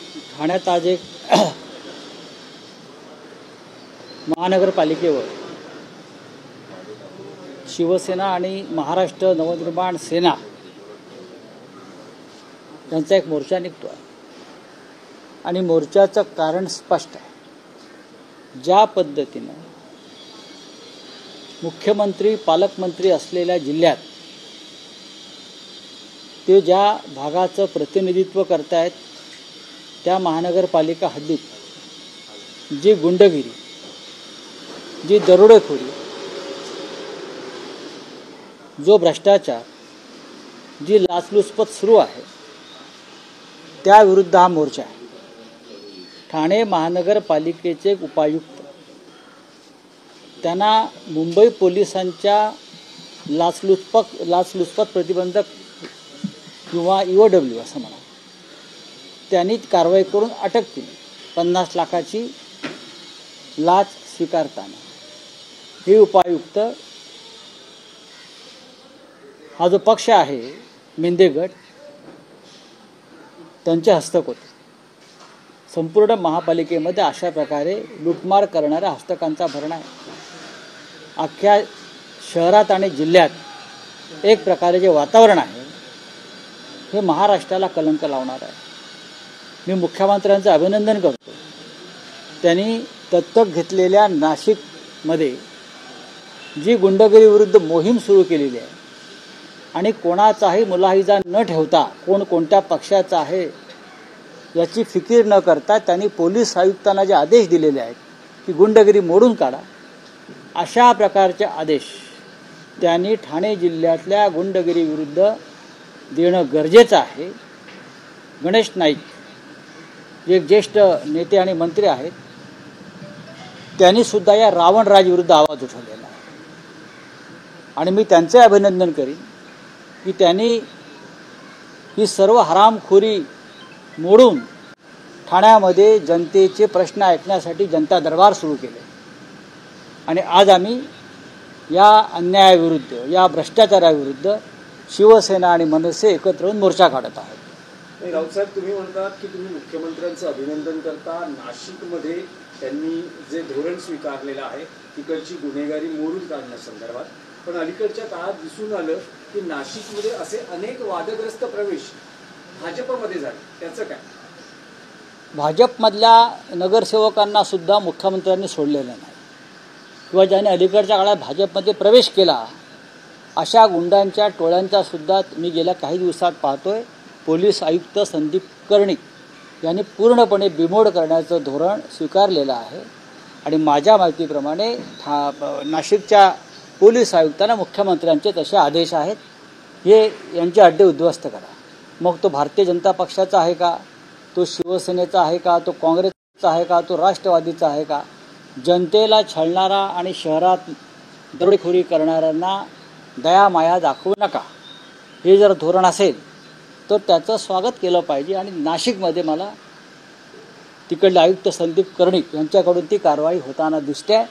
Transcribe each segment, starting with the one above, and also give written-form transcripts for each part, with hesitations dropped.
ठाण्यात आज एक महानगरपालिकेवर शिवसेना आणि महाराष्ट्र नवनिर्माण सेना यांचा एक मोर्चा निघतो आहे आणि मोर्चाचं कारण स्पष्ट आहे। ज्या पद्धतीनं मुख्यमंत्री पालकमंत्री असलेल्या जिल्ह्यात ते ज्या भागाचं प्रतिनिधित्व करतायत त्या महानगरपालिका हद्दीत जी गुंडगिरी, जी दरोडेखोरी, जो भ्रष्टाचार, जी लाचलुचपत सुरू आहे त्याविरुद्ध हा मोर्चा आहे। ठाणे महानगरपालिकेचे उपायुक्त त्यांना मुंबई पोलिसांच्या लाचलुचपत प्रतिबंधक किंवा EOW असं म्हणा त्यांनी कारवाई करून अटक केली 50 लाखाची लाच स्वीकारताना। हे उपायुक्त हा जो पक्ष आहे मेंदे गट त्यांचे हस्तक होते। संपूर्ण महापालिकेमध्ये अशा प्रकारे लुटमार करणाऱ्या हस्तकांचा भरणा आहे। अख्ख्या शहरात आणि जिल्ह्यात एक प्रकारे जे वातावरण आहे हे महाराष्ट्राला कलंक लावणार आहे। मी मुख्यमंत्र्यांचं अभिनंदन करतो, त्यांनी दत्तक घेतलेल्या नाशिकमध्ये जी गुंडगिरीविरुद्ध मोहीम सुरू केलेली आहे आणि कोणाचाही मुलाहिजा न ठेवता कोण कोणत्या पक्षाचा आहे याची फिकीर न करता त्यांनी पोलीस आयुक्तांना जे आदेश दिलेले आहेत की गुंडगिरी मोडून काढा, अशा प्रकारचे आदेश त्यांनी ठाणे जिल्ह्यातल्या गुंडगिरीविरुद्ध देणं गरजेचं आहे। गणेश नाईक जे एक ज्येष्ठ नेते आणि मंत्री आहेत त्यांनी सुद्धा या रावणराजविरुद्ध आवाज उठवलेला आहे आणि मी त्यांचे अभिनंदन करीन की त्यांनी ही सर्व हरामखोरी मोडून ठाण्यामध्ये जनतेचे प्रश्न ऐकण्यासाठी जनता दरबार सुरू केले आणि आज आम्ही या अन्यायाविरुद्ध, या भ्रष्टाचाराविरुद्ध शिवसेना आणि मनसे एकत्र येऊन मोर्चा काढत आहोत। राऊतसाहेब, तुम्ही म्हणतात की तुम्ही मुख्यमंत्र्यांचं अभिनंदन करता, नाशिकमध्ये त्यांनी जे धोरण स्वीकारलेलं आहे तिकडची गुन्हेगारी मोडून काढण्यासंदर्भात, पण अलीकडच्या काळात दिसून आलं की नाशिकमध्ये असे अनेक वादग्रस्त प्रवेश भाजपमध्ये झाले, त्याचं काय? भाजपमधल्या नगरसेवकांना सुद्धा मुख्यमंत्र्यांनी सोडलेलं नाही किंवा ज्याने अलीकडच्या काळात भाजपमध्ये प्रवेश केला अशा गुंडांच्या टोळ्यांचा सुद्धा मी गेल्या काही दिवसात पाहतोय पोलीस आयुक्त संदीप कर्णिक यांनी पूर्णपणे बिमोड करण्याचं धोरण स्वीकारलेलं आहे आणि माझ्या माहितीप्रमाणे नाशिकच्या पोलीस आयुक्तांना मुख्यमंत्र्यांचे तसे आदेश आहेत, हे यांचे अड्डे उद्ध्वस्त करा। मग तो भारतीय जनता पक्षाचा आहे का, तो शिवसेनेचा आहे का, तो काँग्रेसचा आहे का, तो राष्ट्रवादीचा आहे का? जनतेला छळणारा आणि शहरात दरोडेखोरी करणाऱ्यांना दयामाया दाखवू नका, हे जर धोरण असेल तर त्याचं स्वागत केलं पाहिजे आणि नाशिकमध्ये मला तिकडले आयुक्त संदीप कर्णिक यांच्याकडून ती कारवाई होताना दिसते।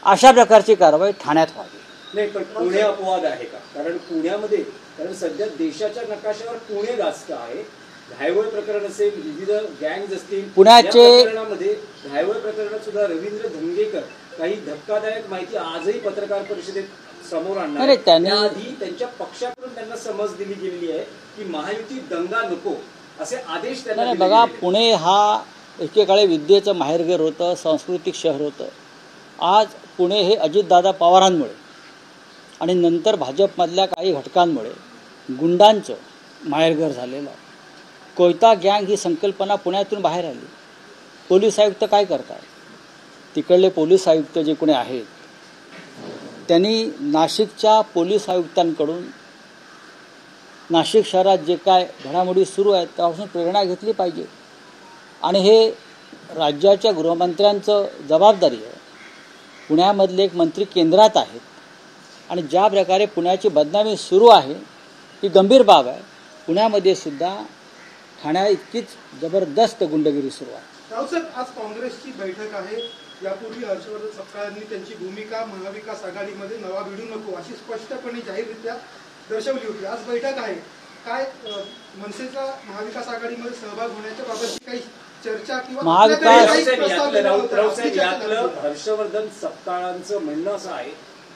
अशा प्रकारची कारवाई ठाण्यात व्हावी। नाही, पण पुणे अपवाद आहे का? कारण पुण्यामध्ये सध्या देशाच्या नकाशावर पुणे गाजतं आहे। घायवळ प्रकरण असेल, विविध गँग्ज असतील, पुण्याचे प्रकरणामध्ये घायवळ प्रकरणात सुद्धा रवींद्र धंगेकर काही धक्कादायक माहिती आजही पत्रकार परिषदेत समोर आणणार। त्याआधी त्यांच्या पक्षाकडून त्यांना समज दिली गेलेली आहे की महायुती दंगा नको असे आदेश त्यांना दिले। बघा, पुणे हा एकेकाळी विद्येचं माहेरघर होतं, सांस्कृतिक शहर होतं। आज पुणे हे अजितदादा पवारांमुळे आणि नंतर भाजपमधल्या काही घटकांमुळे गुंडांचं माहेरघर झालेलं आहे। कोयता गँग ही संकल्पना पुण्यातून बाहेर आली। पोलीस आयुक्त काय करतात? तिकडले पोलीस आयुक्त जे कोणी आहेत त्यांनी नाशिकच्या पोलीस आयुक्तांकडून नाशिक शहरात जे काय घडामोडी सुरू आहेत त्यापासून प्रेरणा घेतली पाहिजे आणि हे राज्याच्या गृहमंत्र्यांचं जबाबदारी आहे। पुण्यामधले एक मंत्री केंद्रात आहेत आणि ज्या प्रकारे पुण्याची बदनामी सुरू आहे ही गंभीर बाब आहे। पुण्यामध्ये सुद्धा ठाण्या इतकीच जबरदस्त गुंडगिरी सुरू आहे। राऊतसाहेब, आज काँग्रेसची बैठक आहे। यापूर्वी हर्षवर्धन सपकाळांनी त्यांची भूमिका महाविकास आघाडीमध्ये नवा भिडू नको अशी स्पष्टपणे जाहीररित्या दर्शवली होती। आज बैठक आहे, काय मनसेचा महाविकास आघाडीमध्ये सहभाग होण्याच्या बाबतची काही चर्चा किंवा महाविकास- आपल्याकडे काही प्रस्ताव गेला होता? राऊतसाहेब, आपली चर्चा यातलं झाली. हर्षवर्धन सपकाळांचं म्हणणं असं आहे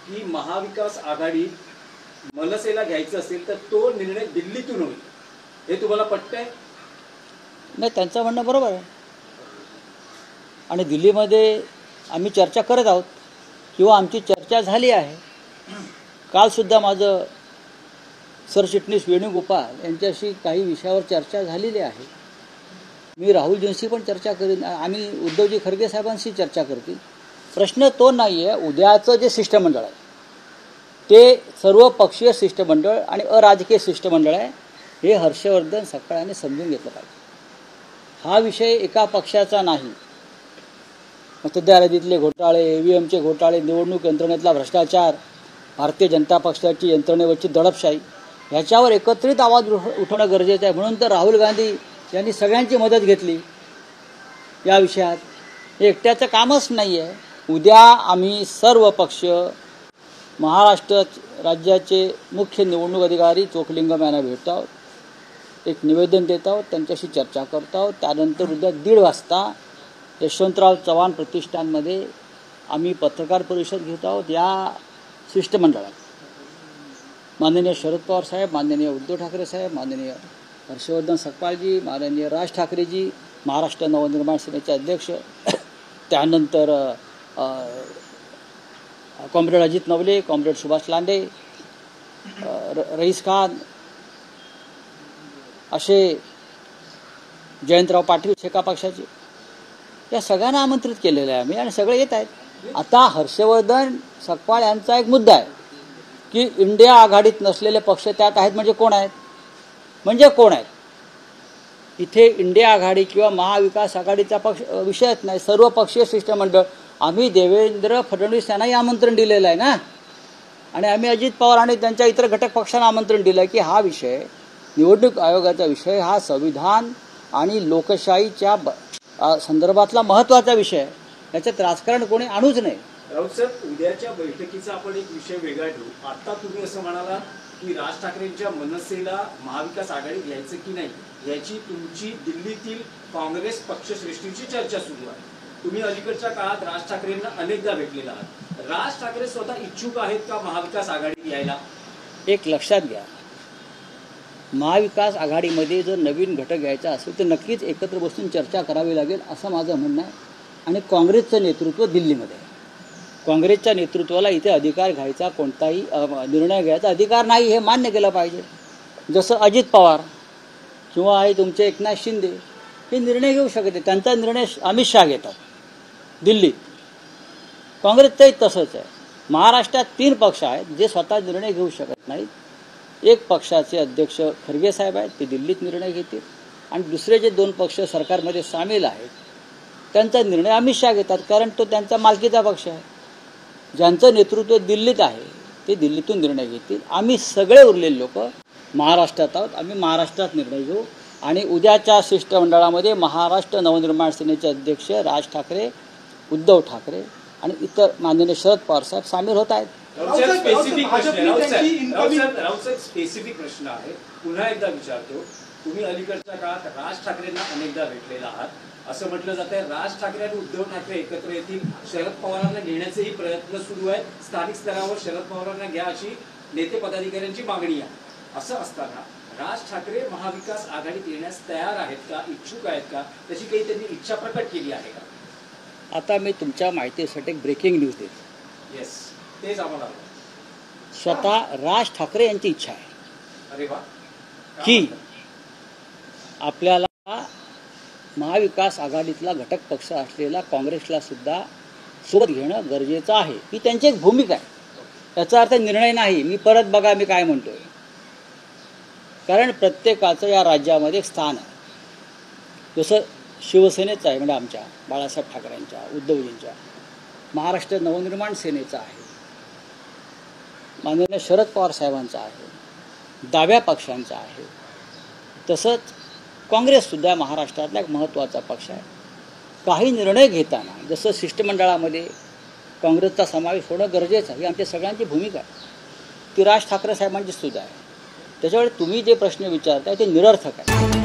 की महाविकास आघाडी मनसेला घ्यायचं असेल तर तो निर्णय दिल्लीतून होईल. हे तुम्हाला पटतंय? नाही, त्यांचं म्हणणं बरोबर आहे. आणि दिल्लीमध्ये आम्ही चर्चा करत आहोत किंवा आमची चर्चा झाली आहे. कालसुद्धा माझं सरचिटणीस वेणुगोपाल यांच्याशी काही विषयावर चर्चा झालेली आहे. मी राहुलजींशी पण चर्चा करीन, आम्ही उद्धवजी खरगे साहेबांशी चर्चा करतील. प्रश्न तो नाही आहे. उद्याचं जे शिष्टमंडळ आहे ते सर्व पक्षीय शिष्टमंडळ आणि अराजकीय शिष्टमंडळ आहे, हे हर्षवर्धन सपकाळांनी समजून घेतलं पाहिजे. हा विषय एका पक्षाचा नाही. मतदारयादीतले घोटाळे, EVMचे घोटाळे, निवडणूक यंत्रणेतला भ्रष्टाचार, भारतीय जनता पक्षाची यंत्रणेवरची दडपशाही, ह्याच्यावर एकत्रित आवाज उठवणं गरजेचं आहे. म्हणून तर राहुल गांधी यांनी सगळ्यांची मदत घेतली या विषयात. हे एकट्याचं कामच नाही आहे. उद्या आम्ही सर्व पक्ष महाराष्ट्र राज्याचे मुख्य निवडणूक अधिकारी चोखलिंगम यांना भेटतो आहोत, एक निवेदन देत आहोत, त्यांच्याशी चर्चा करतो आहोत. त्यानंतर उद्या 1:30 वाजता यशवंतराव चव्हाण प्रतिष्ठानमध्ये आम्ही पत्रकार परिषद घेत आहोत. या शिष्टमंडळात माननीय शरद पवार साहेब, माननीय उद्धव ठाकरे साहेब, माननीय हर्षवर्धन सपकाळजी, माननीय राज ठाकरेजी, महाराष्ट्र नवनिर्माण सेनेचे अध्यक्ष, त्यानंतर कॉम्रेड अजित नवले, कॉम्रेड सुभाष लांडे, रईस खान, असे जयंतराव पाटील शेका पक्षाचे, या सगळ्यांना आमंत्रित केलेलं आहे आम्ही आणि सगळे येत आहेत. आता हर्षवर्धन सपकाळ यांचा एक मुद्दा आहे की इंडिया आघाडीत नसलेले पक्ष त्यात आहेत. म्हणजे कोण आहेत? इथे इंडिया आघाडी किंवा महाविकास आघाडीचा पक्ष विषयच नाही. सर्व पक्षीय शिष्टमंडळ. आम्ही देवेंद्र फडणवीस यांनाही आमंत्रण दिलेलं आहे ना, आणि आम्ही अजित पवार आणि त्यांच्या इतर घटक पक्षांना आमंत्रण दिलं आहे की हा विषय, निवडणूक आयोगाचा विषय, हा संविधान आणि लोकशाहीच्या संदर्भातला महत्त्वाचा विषय आहे. याच्यात राजकारण कोणी आणूच नाही. राऊतसाहेब, उद्याच्या बैठकीचा आपण एक विषय वेगळा ठेवू. आता तुम्ही असं म्हणाला की राज ठाकरेंच्या मनसेला महाविकास आघाडी घ्यायचं की नाही याची तुमची दिल्लीतील काँग्रेस पक्षश्रेष्ठींची चर्चा सुरू आहे. तुम्ही अलीकडच्या काळात राज ठाकरेंना अनेकदा भेटलेला आहात. राज ठाकरे स्वतः इच्छुक आहेत का महाविकास आघाडी घ्यायला? एक लक्षात घ्या, महाविकास आघाडीमध्ये जर नवीन घटक घ्यायचा असेल तर नक्कीच एकत्र बसून चर्चा करावी लागेल असं माझं म्हणणं आहे. आणि काँग्रेसचं नेतृत्व दिल्लीमध्ये आहे. काँग्रेसच्या नेतृत्वाला इथे अधिकार घ्यायचा, कोणताही निर्णय घ्यायचा अधिकार नाही, हे मान्य केलं पाहिजे. जसं अजित पवार किंवा आहे तुमचे एकनाथ शिंदे हे निर्णय घेऊ शकते, त्यांचा निर्णय अमित शहा घेतात दिल्लीत. काँग्रेसचंही तसंच आहे. महाराष्ट्रात 3 पक्ष आहेत जे स्वतः निर्णय घेऊ शकत नाहीत. एक पक्षाचे अध्यक्ष खरगे साहेब आहेत, ते दिल्लीत निर्णय घेतील, आणि दुसरे जे 2 पक्ष सरकारमध्ये सामील आहेत त्यांचा निर्णय अमित शहा घेतात, कारण तो त्यांचा मालकीचा पक्ष आहे. ज्यांचं नेतृत्व दिल्लीत आहे ते दिल्लीतून निर्णय घेतील. आम्ही सगळे उरलेले लोक महाराष्ट्रात आहोत, आम्ही महाराष्ट्रात निर्णय घेऊ. आणि उद्याच्या शिष्टमंडळामध्ये महाराष्ट्र नवनिर्माण सेनेचे अध्यक्ष राज ठाकरे, उद्धव ठाकरे आणि इतर माननीय शरद पवार साहेब सामील होत आहेत. स्पेसिफिक प्रश्न आहे, पुन्हा एकदा विचारतो. तुम्ही अलीकडच्या काळात राज ठाकरेंना अनेकदा भेटलेला आहात. असं म्हटलं जात आहे राज ठाकरे आणि उद्धव ठाकरे एकत्र येतील, शरद पवारांना घेण्याचेही प्रयत्न सुरू आहे. स्थानिक स्तरावर शरद पवारांना घ्या अशी नेते पदाधिकाऱ्यांची मागणी आहे. असं असताना राज ठाकरे महाविकास आघाडीत येण्यास तयार आहेत का, इच्छुक आहेत का, त्याची काही त्यांनी इच्छा प्रकट केली आहे का? आता मी तुमच्या माहितीसाठी एक ब्रेकिंग न्यूज देतो. येस, तेच आम्हाला स्वतः राज ठाकरे यांची इच्छा आहे अरे वा की आपल्याला महाविकास आघाडीतला घटक पक्ष असलेला काँग्रेसला सुद्धा सोबत घेणं गरजेचं आहे. ही त्यांची एक भूमिका आहे. याचा अर्थ निर्णय नाही. मी परत बघा मी काय म्हणतोय, कारण प्रत्येकाचं या राज्यामध्ये एक स्थान आहे. जसं शिवसेनेचं आहे, म्हणजे आमच्या बाळासाहेब ठाकरेंच्या, उद्धवजींच्या, महाराष्ट्र नवनिर्माण सेनेचा आहे, माननीय शरद पवार साहेबांचा आहे, डाव्या पक्षांचा आहे. तसंच काँग्रेससुद्धा महाराष्ट्रातला एक महत्त्वाचा पक्ष आहे. काही निर्णय घेताना जसं शिष्टमंडळामध्ये काँग्रेसचा समावेश होणं गरजेचं आहे, ही आमच्या सगळ्यांची भूमिका आहे. ती राज ठाकरे साहेबांची सुद्धा आहे. त्याच्यामुळे तुम्ही जे प्रश्न विचारताय ते निरर्थक आहे.